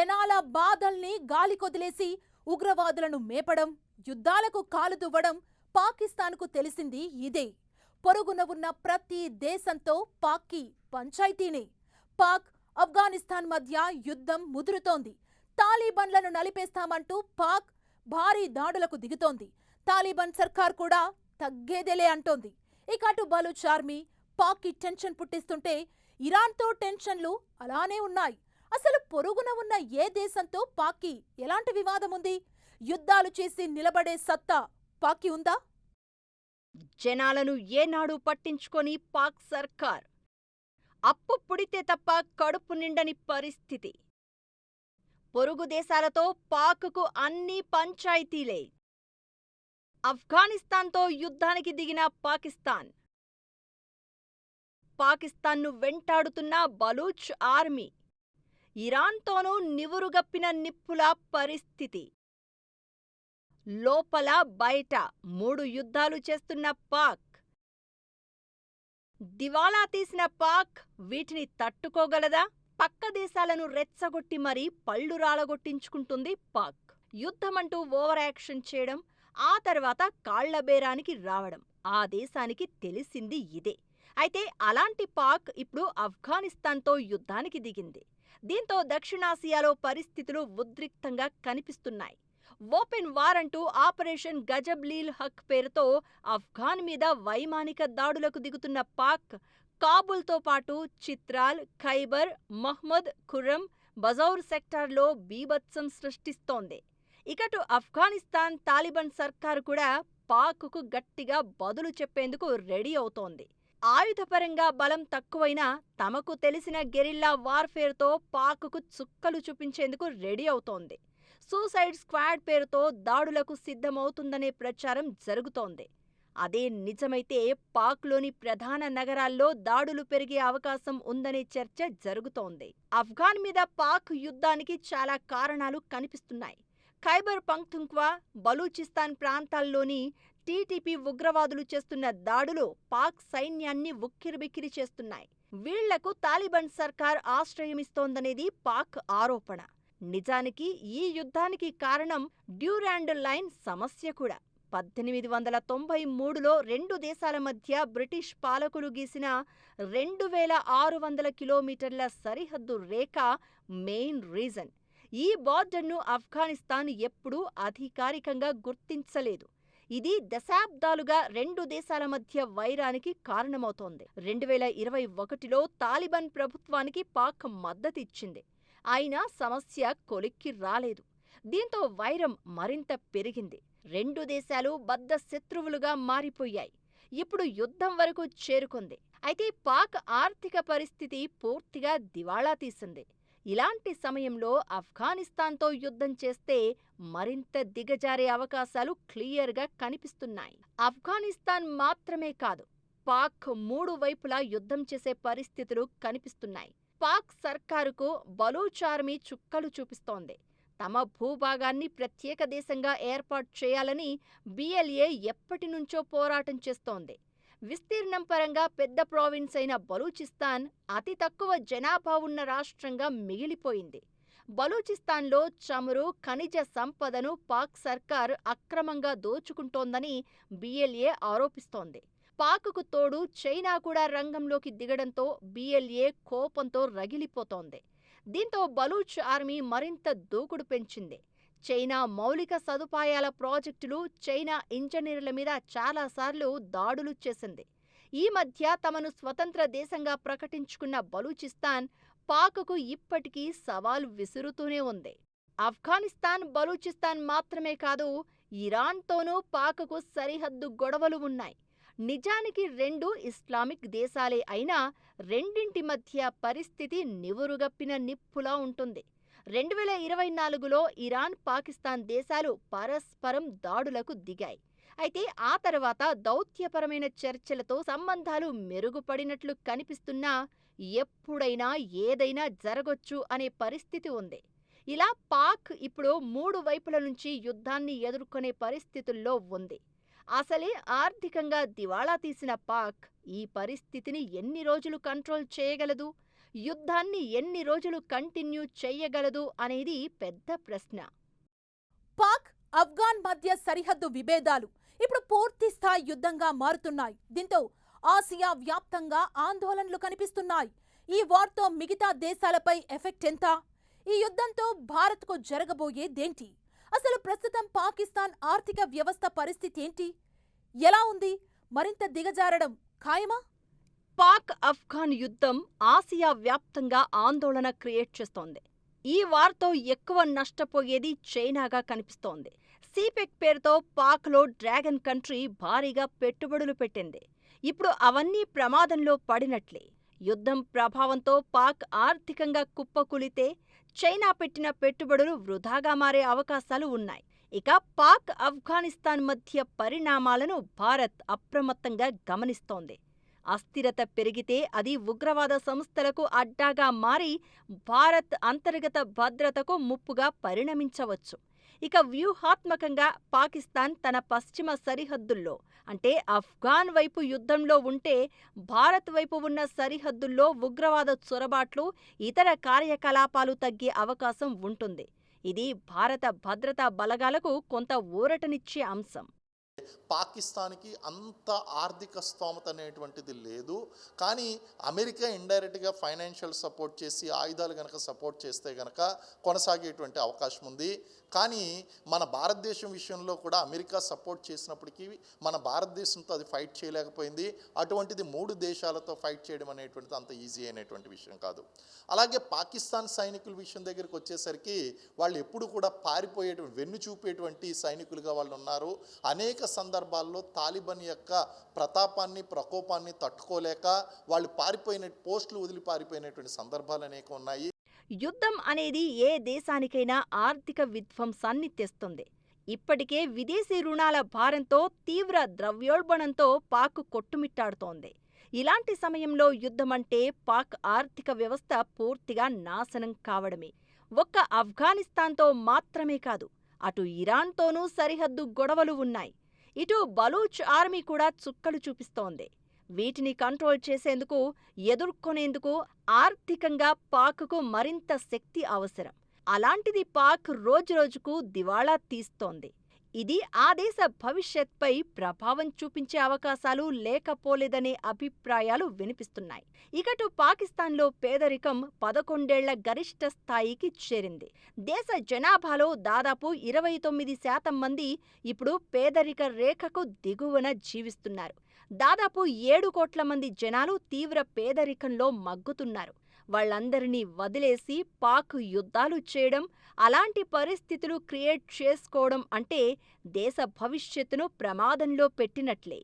జనాల బాధల్ని గాలికొదిలేసి ఉగ్రవాదులను మేపడం, యుద్ధాలకు కాలు దువ్వడం పాకిస్తాన్కు తెలిసింది ఇదే. పొరుగున ఉన్న ప్రతి దేశంతో పాక్కి పంచాయితీనే. పాక్, ఆఫ్ఘనిస్తాన్ మధ్య యుద్ధం ముదురుతోంది. తాలిబాన్లను నలిపేస్తామంటూ పాక్ భారీ దాడులకు దిగుతోంది. తాలిబాన్ సర్కార్ కూడా తగ్గేదేలే అంటోంది. ఇక అటు బలూచ్ ఆర్మీ పాక్కి టెన్షన్ పుట్టిస్తుంటే ఇరాన్తో టెన్షన్లు అలానే ఉన్నాయి. అసలు పొరుగున ఉన్న ఏ దేశంతో పాక్కి ఎలాంటి వివాదం ఉంది? యుద్ధాలు చేసి నిలబడే సత్తా పాక్కి ఉందా? జనాలను ఏనాడు పట్టించుకొని పాక్ సర్కార్ అప్పు పుడితే తప్ప కడుపు నిండని పరిస్థితి. పొరుగు దేశాలతో పాక్కు అన్ని పంచాయతీలే. ఆఫ్ఘనిస్తాన్తో యుద్ధానికి దిగిన పాకిస్తాన్ను వెంటాడుతున్న బలూచ్ ఆర్మీ, ఇరాన్తోనూ నివురుగప్పిన నిప్పుల పరిస్థితి. లోపల బయట 3 యుద్ధాలు చేస్తున్న పాక్, దివాలా తీసిన పాక్ వీటిని తట్టుకోగలదా? పక్క దేశాలను రెచ్చగొట్టి మరీ పళ్ళు రాలగొట్టించుకుంటుంది పాక్. యుద్ధమంటూ ఓవర్ యాక్షన్ చేయడం, ఆ తర్వాత కాళ్లబేరానికి రావడం ఆ దేశానికి తెలిసింది ఇదే. అయితే అలాంటి పాక్ ఇప్పుడు ఆఫ్ఘనిస్తాన్తో యుద్ధానికి దిగింది. దీంతో దక్షిణాసియాలో పరిస్థితులు ఉద్రిక్తంగా కనిపిస్తున్నాయి. ఓపెన్ వార్ అంటూ ఆపరేషన్ గజబ్-లీల్ హక్ పేరుతో ఆఫ్ఘాన్ మీద వైమానిక దాడులకు దిగుతున్న పాక్, కాబూల్తో పాటు చిత్రాల్, ఖైబర్, మహ్మద్ ఖుర్రం, బజౌర్ సెక్టార్లో బీభత్సం సృష్టిస్తోంది. ఇకటు ఆఫ్ఘనిస్తాన్ తాలిబాన్ సర్కారు కూడా పాక్కు గట్టిగా బదులు చెప్పేందుకు రెడీ అవుతోంది. ఆయుధపరంగా బలం తక్కువైనా తమకు తెలిసిన గెరిల్లా వార్ఫేర్తో పాక్కు చుక్కలు చూపించేందుకు రెడీ అవుతోంది. సూసైడ్ స్క్వాడ్ పేరుతో దాడులకు సిద్ధమవుతుందనే ప్రచారం జరుగుతోంది. అదే నిజమైతే పాక్లోని ప్రధాన నగరాల్లో దాడులు పెరిగే అవకాశం ఉందనే చర్చ జరుగుతోంది. ఆఫ్ఘాన్ మీద పాక్ యుద్ధానికి చాలా కారణాలు కనిపిస్తున్నాయి. ఖైబర్ పఖ్తుంఖ్వా, బలూచిస్తాన్ ప్రాంతాల్లోని టీటీపీ ఉగ్రవాదులు చేస్తున్న దాడులు పాక్ సైన్యాన్ని ఉక్కిరిబిక్కిరి చేస్తున్నాయి. వీళ్లకు తాలిబాన్ సర్కార్ ఆశ్రయమిస్తోందనేది పాక్ ఆరోపణ. నిజానికి ఈ యుద్ధానికి కారణం డ్యూరాండ్ లైన్ సమస్య కూడా. 1893లో 2 దేశాల మధ్య బ్రిటిష్ పాలకులు గీసిన 2600 కిలోమీటర్ల సరిహద్దు రేఖ మెయిన్ రీజన్. ఈ బార్డర్ను ఆఫ్ఘనిస్తాన్ ఎప్పుడూ అధికారికంగా గుర్తించలేదు. ఇది దశాబ్దాలుగా 2 దేశాల మధ్య వైరానికి కారణమవుతోంది. 2021లో తాలిబాన్ ప్రభుత్వానికి పాక్ మద్దతిచ్చింది. అయినా సమస్య కొలిక్కి రాలేదు. దీంతో వైరం మరింత పెరిగింది. 2 దేశాలు బద్ధ శత్రువులుగా మారిపోయాయి. ఇప్పుడు యుద్ధం వరకు చేరుకుంది. అయితే పాక్ ఆర్థిక పరిస్థితి పూర్తిగా దివాళా తీసింది. ఇలాంటి సమయంలో ఆఫ్ఘనిస్తాన్తో యుద్ధం చేస్తే మరింత దిగజారే అవకాశాలు క్లియర్గా కనిపిస్తున్నాయి. ఆఫ్ఘనిస్తాన్ మాత్రమే కాదు, పాక్ 3 వైపులా యుద్ధం చేసే పరిస్థితులు కనిపిస్తున్నాయి. పాక్ సర్కారుకు బలూచ్ ఆర్మీ చుక్కలు చూపిస్తోంది. తమ భూభాగాన్ని ప్రత్యేక దేశంగా ఏర్పాటు చేయాలని బిఎల్ఏ ఎప్పటినుంచో పోరాటం చేస్తోంది. విస్తీర్ణం పరంగా పెద్ద ప్రావిన్స్ అయిన బలూచిస్తాన్ అతి తక్కువ జనాభా ఉన్న రాష్ట్రంగా మిగిలిపోయింది. బలూచిస్తాన్లో చమురు, ఖనిజ సంపదను పాక్ సర్కార్ అక్రమంగా దోచుకుంటోందని బిఎల్ఏ ఆరోపిస్తోంది. పాక్కు తోడు చైనా కూడా రంగంలోకి దిగడంతో బిఎల్ఏ కోపంతో రగిలిపోతోంది. దీంతో బలూచ్ ఆర్మీ మరింత దూకుడు పెంచింది. చైనా మౌలిక సదుపాయాల ప్రాజెక్టులు, చైనా ఇంజనీర్ల మీద చాలాసార్లు దాడులు చేసింది. ఈ మధ్య తమను స్వతంత్ర దేశంగా ప్రకటించుకున్న బలూచిస్తాన్ పాక్కు ఇప్పటికీ సవాల్ విసురుతూనే ఉంది. ఆఫ్ఘనిస్తాన్, బలూచిస్తాన్ మాత్రమే కాదు, ఇరాన్తోనూ పాక్కు సరిహద్దు గొడవలు ఉన్నాయి. నిజానికి 2 ఇస్లామిక్ దేశాలే అయినా రెండింటి మధ్య పరిస్థితి నివురుగప్పిన నిప్పులా ఉంటుంది. 2024లో ఇరాన్, పాకిస్తాన్ దేశాలు పరస్పరం దాడులకు దిగాయి. అయితే ఆ తర్వాత దౌత్యపరమైన చర్చలతో సంబంధాలు మెరుగుపడినట్లు కనిపిస్తున్నా ఎప్పుడైనా ఏదైనా జరగొచ్చు అనే పరిస్థితి ఉంది. ఇలా పాక్ ఇప్పుడు 3 వైపుల నుంచి యుద్ధాన్ని ఎదుర్కొనే పరిస్థితుల్లో ఉంది. అసలే ఆర్థికంగా దివాళా తీసిన పాక్ ఈ పరిస్థితిని ఎన్ని రోజులు కంట్రోల్ చేయగలదు? యుద్ధాన్ని ఎన్ని రోజులు కంటిన్యూ చెయ్యగలదు అనేది పెద్ద ప్రశ్న. పాక్, ఆఫ్ఘాన్ మధ్య సరిహద్దు విభేదాలు ఇప్పుడు పూర్తి స్థాయి యుద్ధంగా మారుతున్నాయి. దీంతో ఆసియా వ్యాప్తంగా ఆందోళనలు కనిపిస్తున్నాయి. ఈ వార్తో మిగతా దేశాలపై ఎఫెక్ట్ ఎంత? ఈ యుద్ధంతో భారత్కు జరగబోయేదేంటి? అసలు ప్రస్తుతం పాకిస్తాన్ ఆర్థిక వ్యవస్థ పరిస్థితి ఏంటి? ఎలా ఉంది? మరింత దిగజారడం ఖాయమా? పాక్ ఆఫ్ఘాన్ యుద్ధం ఆసియా వ్యాప్తంగా ఆందోళన క్రియేట్ చేస్తోంది. ఈ వార్తో ఎక్కువ నష్టపోయేది చైనాగా కనిపిస్తోంది. సిపెక్ పేరుతో పాక్లో డ్రాగన్ కంట్రీ భారీగా పెట్టుబడులు పెట్టింది. ఇప్పుడు అవన్నీ ప్రమాదంలో పడినట్లే. యుద్ధం ప్రభావంతో పాక్ ఆర్థికంగా కుప్పకూలితే చైనా పెట్టిన పెట్టుబడులు వృధాగా మారే అవకాశాలు ఉన్నాయి. ఇక పాక్ ఆఫ్ఘనిస్తాన్ మధ్య పరిణామాలను భారత్ అప్రమత్తంగా గమనిస్తోంది. అస్థిరత పెరిగితే అది ఉగ్రవాద సంస్థలకు అడ్డాగా మారి భారత్ అంతర్గత భద్రతకు ముప్పుగా పరిణమించవచ్చు. ఇక వ్యూహాత్మకంగా పాకిస్తాన్ తన పశ్చిమ సరిహద్దుల్లో అంటే ఆఫ్ఘాన్ వైపు యుద్ధంలో ఉంటే, భారత్ వైపు ఉన్న సరిహద్దుల్లో ఉగ్రవాద చొరబాట్లు, ఇతర కార్యకలాపాలు తగ్గే అవకాశం ఉంటుంది. ఇది భారత భద్రతా బలగాలకు కొంత ఊరటనిచ్చే అంశం. పాకిస్తాన్కి అంత ఆర్థిక స్తోమత అనేటువంటిది లేదు. కానీ అమెరికా ఇండైరెక్ట్గా ఫైనాన్షియల్ సపోర్ట్ చేసి ఆయుధాలు కనుక సపోర్ట్ చేస్తే కనుక కొనసాగేటువంటి అవకాశం ఉంది. కానీ మన భారతదేశం విషయంలో కూడా అమెరికా సపోర్ట్ చేసినప్పటికీ మన భారతదేశంతో అది ఫైట్ చేయలేకపోయింది. అటువంటిది 3 దేశాలతో ఫైట్ చేయడం అనేటువంటిది అంత ఈజీ అయినటువంటి విషయం కాదు. అలాగే పాకిస్తాన్ సైనికుల విషయం దగ్గరికి వచ్చేసరికి వాళ్ళు ఎప్పుడు కూడా పారిపోయేటువంటి వెన్ను చూపేటువంటి సైనికులుగా వాళ్ళు ఉన్నారు. అనేక సందర్భాల్లో తాలిబాన్ యొక్క ప్రతాపాన్ని ప్రకోపాన్ని తట్టుకోలేక వాళ్ళు పోస్టులు వదిలి పారిపోయినటువంటి సందర్భాలు అనేక ఉన్నాయి. యుద్ధం అనేది ఏ దేశానికైనా ఆర్థిక విధ్వంసాన్ని తెస్తుంది. ఇప్పటికే విదేశీ రుణాల భారంతో తీవ్ర ద్రవ్యోల్బణంతో పాక్ కొట్టుమిట్టాడుతోంది. ఇలాంటి సమయంలో యుద్ధమంటే పాక్ ఆర్థిక వ్యవస్థ పూర్తిగా నాశనం కావడమే. ఒక్క ఆఫ్ఘనిస్తాన్తో మాత్రమే కాదు, అటు ఇరాన్తోనూ సరిహద్దు గొడవలు ఉన్నాయి. ఇటు బలూచ్ ఆర్మీ కూడా చుక్కలు చూపిస్తోంది. వీటిని కంట్రోల్ చేసేందుకు, ఎదుర్కొనేందుకు ఆర్థికంగా పాక్కు మరింత శక్తి అవసరం. అలాంటిది పాక్ రోజురోజుకు దివాళా తీస్తోంది. ఇది ఆ దేశ భవిష్యత్పై ప్రభావం చూపించే అవకాశాలు లేకపోలేదనే అభిప్రాయాలు వినిపిస్తున్నాయి. ఇకటు పాకిస్తాన్లో పేదరికం 11 ఏళ్ల గరిష్ట స్థాయికి చేరింది. దేశ జనాభాలో దాదాపు 29% మంది ఇప్పుడు పేదరిక రేఖకు దిగువన జీవిస్తున్నారు. దాదాపు 7 కోట్ల మంది జనాలు తీవ్ర పేదరికంలో మగ్గుతున్నారు. వాళ్ళందరినీ వదిలేసి పాక్ యుద్ధాలు చేయడం, అలాంటి పరిస్థితులు క్రియేట్ చేసుకోవడం అంటే దేశ భవిష్యత్తును ప్రమాదంలో పెట్టినట్లే.